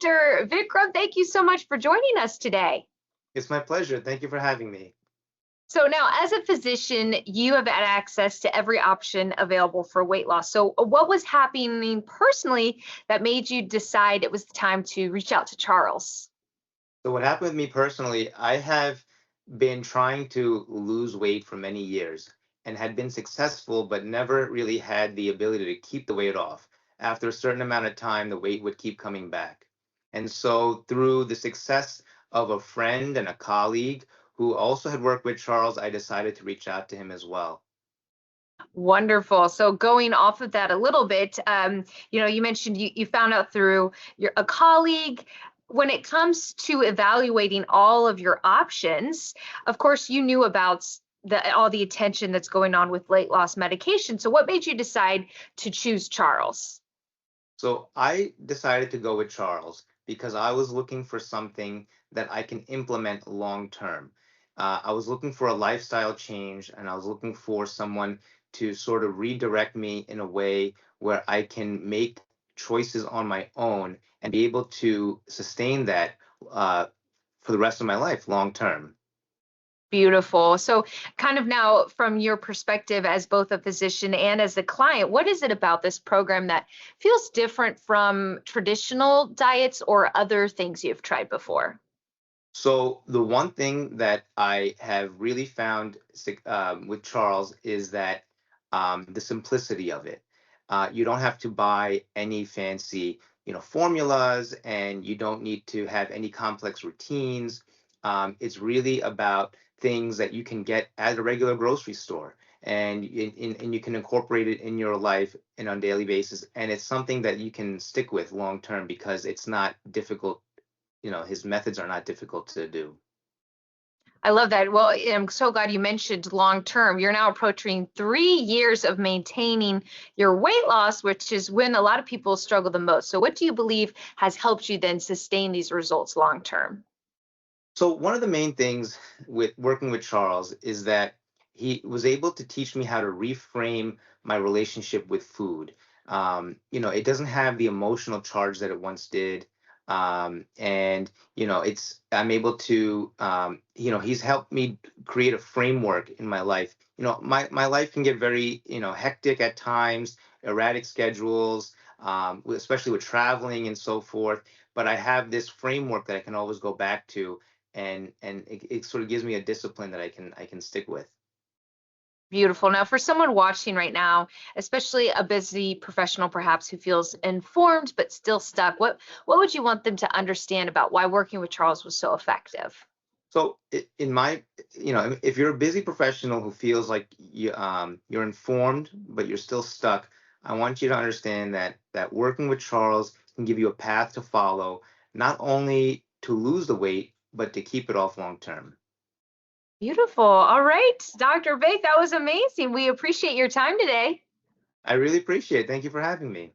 Dr. Vikram, thank you so much for joining us today. It's my pleasure. Thank you for having me. So now, as a physician, you have had access to every option available for weight loss. So what was happening personally that made you decide it was time to reach out to Charles? So, what happened with me personally, I have been trying to lose weight for many years and had been successful, but never really had the ability to keep the weight off. After a certain amount of time, the weight would keep coming back. And so, through the success of a friend and a colleague who also had worked with Charles, I decided to reach out to him as well. Wonderful. So going off of that a little bit, you mentioned you found out through a colleague. When it comes to evaluating all of your options, of course, you knew about all the attention that's going on with weight loss medication. So what made you decide to choose Charles? So I decided to go with Charles because I was looking for something that I can implement long term. I was looking for a lifestyle change and I was looking for someone to sort of redirect me in a way where I can make choices on my own and be able to sustain that uh, for the rest of my life long term. Beautiful. So, kind of now, from your perspective as both a physician and as a client, what is it about this program that feels different from traditional diets or other things you've tried before? So the one thing that I have really found with Charles is that the simplicity of it. You don't have to buy any fancy, formulas, and you don't need to have any complex routines. It's really about things that you can get at a regular grocery store, and you can incorporate it in your life and on a daily basis. And it's something that you can stick with long term because it's not difficult. His methods are not difficult to do. I love that. Well, I'm so glad you mentioned long term. You're now approaching 3 years of maintaining your weight loss, which is when a lot of people struggle the most. So, what do you believe has helped you then sustain these results long term? So one of the main things with working with Charles is that he was able to teach me how to reframe my relationship with food. It doesn't have the emotional charge that it once did. And it's I'm able to he's helped me create a framework in my life. My life can get very, hectic at times, erratic schedules, especially with traveling and so forth. But I have this framework that I can always go back to, and it sort of gives me a discipline that I can stick with. Beautiful. Now, for someone watching right now, especially a busy professional perhaps who feels informed but still stuck, what would you want them to understand about why working with Charles was so effective? So in my, if you're a busy professional who feels like you're informed but you're still stuck, I want you to understand that working with Charles can give you a path to follow, not only to lose the weight but to keep it off long term. Beautiful. All right, Dr. Vic, that was amazing. We appreciate your time today. I really appreciate it. Thank you for having me.